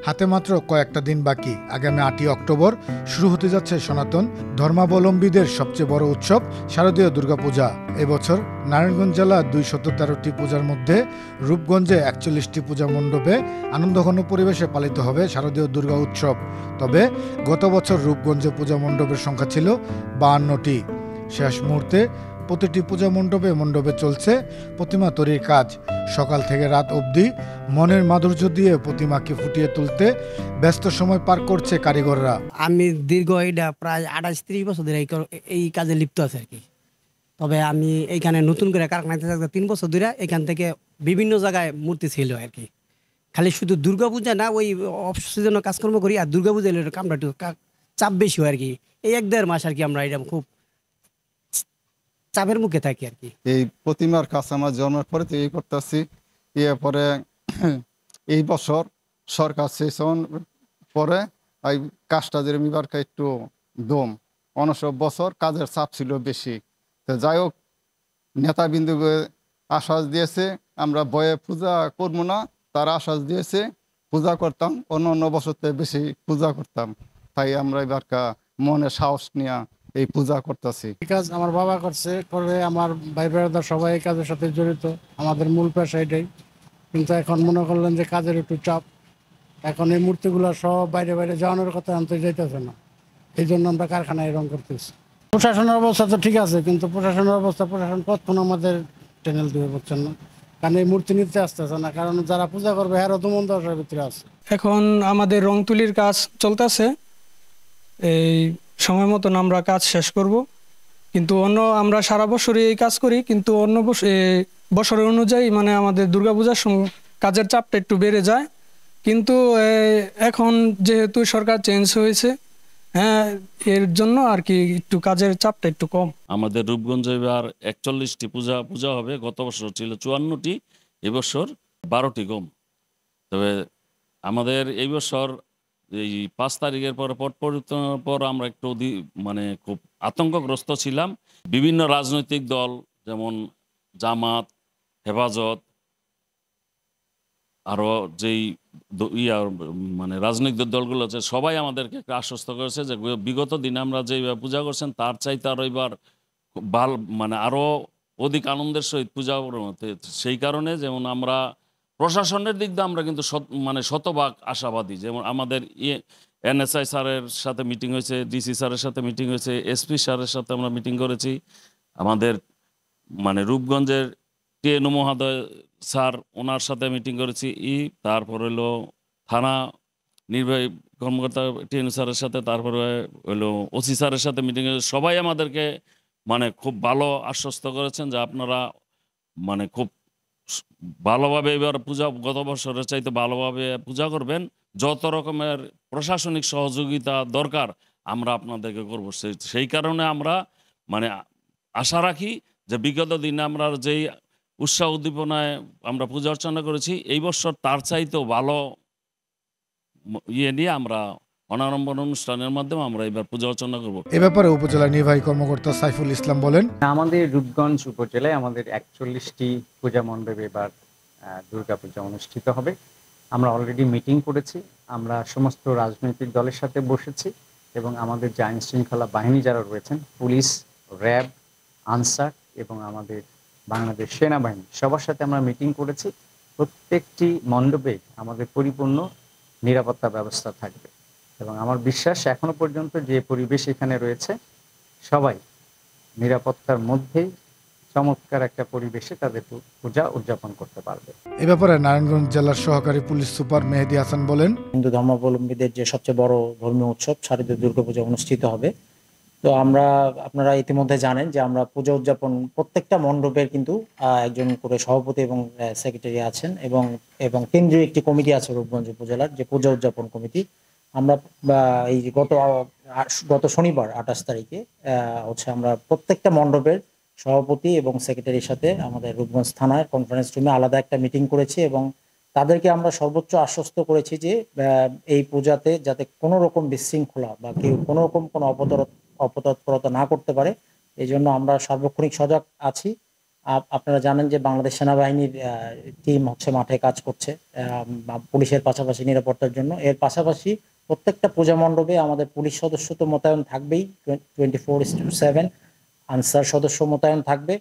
হাতে মাত্র কয়েকটা দিন বাকি। আগামী 8ই অক্টোবর শুরু হতে যাচ্ছে সনাতন ধর্মাবলম্বীদের সবচেয়ে বড় উৎসব শারদীয় দুর্গাপূজা। এবছর নারায়ণগঞ্জ জেলার 213টি পূজার মধ্যে রূপগঞ্জে 41টি পূজা মণ্ডপে আনন্দঘন পরিবেশে পালিত হবে শারদীয় দুর্গা উৎসব। তবে গত বছর রূপগঞ্জে পূজা মণ্ডপের সংখ্যা ছিল 52টি। শেষ মুহূর্তে প্রতিটি পূজা মণ্ডপে চলছে প্রতিমা তৈরির কাজ। সকাল থেকে রাত অবধি মনের মাধুর্য দিয়ে প্রতিমাকে ফুটিয়ে তুলতে ব্যস্ত সময় পার করছে কারিগররা। আমি দীর্ঘ এটা প্রায় 28-30 বছর ধরে এই কাজে লিপ্ত আছে আর কি। তবে আমি এইখানে নতুন করে কারখানাতে 3 বছর ধরে এখান থেকে বিভিন্ন জায়গায় মূর্তি ছিল আর কি। খালি শুধু দুর্গাপূজা না, ওই অফিসের জন্য কাজকর্ম করি, আর দুর্গাপূজা এলে কামটা একটু চাপ বেশি হয় আর কি। এই 1-1.5 মাস আর কি আমরা এটা খুব চাপের মুখে থাকি আর কি। এই প্রতিমার কাজ আমার জন্মের পরে তৈরি করতেছি। এরপরে এই বছর সরকার সেশন পরে এই কাজটা যেরমিবার একটু দম অনসব বছর কাজের চাপ ছিল বেশি। তো যাই হোক, নেতাবিন্দুকে আশ্বাস দিয়েছে আমরা বয়ে পূজা করবো না, তারা আশ্বাস দিয়েছে পূজা করতাম, অন্য বছর থেকে বেশি পূজা করতাম। তাই আমরা এবার মনে সাহস নিয়ে এই পূজা করতেছি। এই কাজ আমার বাবা করছে, করে আমার ভাই ব্রাদার সবাই এই কাজের সাথে জড়িত। আমাদের মূল পেশা এটাই। কিন্তু এখন মনে করলেন যে কাজের একটু চাপ, এখন এই মূর্তিগুলো সব বাইরে বাইরে যাওয়ানোর কথা আনতে যাইতেছে না। এই জন্য আমরা কারখানায় রং করতেছি। প্রশাসনের অবস্থা তো ঠিক আছে, কিন্তু প্রশাসন কতক্ষণ আমাদের চ্যানেল দিয়ে বলছেন না, কারণ এই মূর্তি নিতে আসতেছে না। কারণ যারা পূজা করবে হ্যাঁ তো মন দশার ভিতরে আছে। এখন আমাদের রং তুলির কাজ চলতেছে, এই সময় মতন আমরা কাজ শেষ করব। কিন্তু আমরা সারা বছরই এই কাজ করি, কিন্তু অন্য বছরের অনুযায়ী মানে আমাদের দুর্গাপূজার কাজের চাপটা একটু বেড়ে যায়। কিন্তু এখন যেহেতু সরকার চেঞ্জ হয়েছে, হ্যাঁ, এর জন্য আর কি একটু কাজের চাপটা একটু কম। আমাদের রূপগঞ্জে এবার 41টি পূজা হবে। গত বছর ছিল 54টি, এবছর 12টি কম। তবে আমাদের এই বছর এই 5 তারিখের পর আমরা একটু মানে খুব আতঙ্কগ্রস্ত ছিলাম। বিভিন্ন রাজনৈতিক দল যেমন জামাত, হেফাজত, আরও যেই মানে রাজনৈতিক দলগুলো আছে সবাই আমাদেরকে আশ্বস্ত করেছে যে বিগত দিনে আমরা যেভাবে পূজা করছেন তার চাইতে আরও এবার মানে আরও অধিক আনন্দের সহিত পূজা করব। সেই কারণে যেমন আমরা প্রশাসনের দিক দিয়ে আমরা কিন্তু মানে শতভাগ আশাবাদী। যেমন আমাদের NSI স্যারের সাথে মিটিং হয়েছে, DC স্যারের সাথে মিটিং হয়েছে, SP স্যারের সাথে আমরা মিটিং করেছি, আমাদের মানে রূপগঞ্জের TNO মহোদয় স্যার ওনার সাথে মিটিং করেছি। তারপর হলো থানা নির্বাহী কর্মকর্তা TNO স্যারের সাথে, তারপরে হলো OC স্যারের সাথে মিটিং করেছি। সবাই আমাদেরকে মানে খুব ভালো আশ্বস্ত করেছেন যে আপনারা মানে খুব ভালোভাবে এবার পূজা গত বছরের চাইতে ভালোভাবে পূজা করবেন, যত রকমের প্রশাসনিক সহযোগিতা দরকার আমরা আপনাদেরকে করব। সেই কারণে আমরা মানে আশা রাখি যে বিগত দিনে আমরা যেই উৎসাহ উদ্দীপনায় আমরা পূজা অর্চনা করেছি, এই বছর তার চাইতেও ভালো নিয়ে আমরা অনারম্বর অনুষ্ঠানের মাধ্যমে আমরা এবার পূজা অর্চনা করব। এ ব্যাপারে উপজেলা নির্বাহী কর্মকর্তা সাইফুল ইসলাম বলেন, আমাদের রূপগঞ্জ উপজেলায় আমাদের 41টি পূজা মণ্ডপে এবার দুর্গাপূজা অনুষ্ঠিত হবে। আমরা অলরেডি মিটিং করেছি, আমরা সমস্ত রাজনৈতিক দলের সাথে বসেছি এবং আমাদের যে আইন শৃঙ্খলা বাহিনী যারা রয়েছেন, পুলিশ, র্যাব, আনসার এবং আমাদের বাংলাদেশ সেনাবাহিনী সবার সাথে আমরা মিটিং করেছি। প্রত্যেকটি মণ্ডপে আমাদের পরিপূর্ণ নিরাপত্তা ব্যবস্থা থাকবে এবং আমার বিশ্বাস এখনো পর্যন্ত যে পরিবেশ এখানে রয়েছে সবাই নিরাপত্তার মধ্যেই চমৎকার একটা পরিবেশে তাদের পূজা উদযাপন করতে পারবে। এ ব্যাপারে নারায়ণগঞ্জ জেলার সহকারী পুলিশ সুপার মেহেদি হাসান বলেন, হিন্দু ধর্মাবলম্বীদের যে সবচেয়ে বড় ধর্মীয় উৎসব শারদীয় দুর্গাপূজা অনুষ্ঠিত হবে। তো আপনারা ইতিমধ্যে জানেন যে আমরা পূজা উদযাপন প্রত্যেকটা মণ্ডপের কিন্তু একজন করে সভাপতি এবং সেক্রেটারি আছেন এবং কেন্দ্রীয় একটি কমিটি আছে রূপগঞ্জ উপজেলার, যে পূজা উদযাপন কমিটি। আমরা এই গত শনিবার 28 তারিখে আমরা প্রত্যেকটা মণ্ডপের সভাপতি এবং সেক্রেটারির সাথে আমাদের রূপগঞ্জ থানার কনফারেন্স রুমে আলাদা একটা মিটিং করেছি এবং তাদেরকে আমরা সর্বোচ্চ আশ্বস্ত করেছি যে এই পূজাতে যাতে কোনো রকম বিশৃঙ্খলা বা কেউ কোনো রকম কোনো অপতৎপরতা না করতে পারে, এই জন্য আমরা সার্বক্ষণিক সজাগ আছি আপনারা জানেন যে বাংলাদেশ সেনাবাহিনীর টিম হচ্ছে মাঠে কাজ করছে পুলিশের পাশাপাশি নিরাপত্তার জন্য। এর পাশাপাশি প্রত্যেকটা পূজা মণ্ডপে আমাদের পুলিশ সদস্য তো মোতায়েন থাকবেই, 24/7 আনসার সদস্য মোতায়েন থাকবে।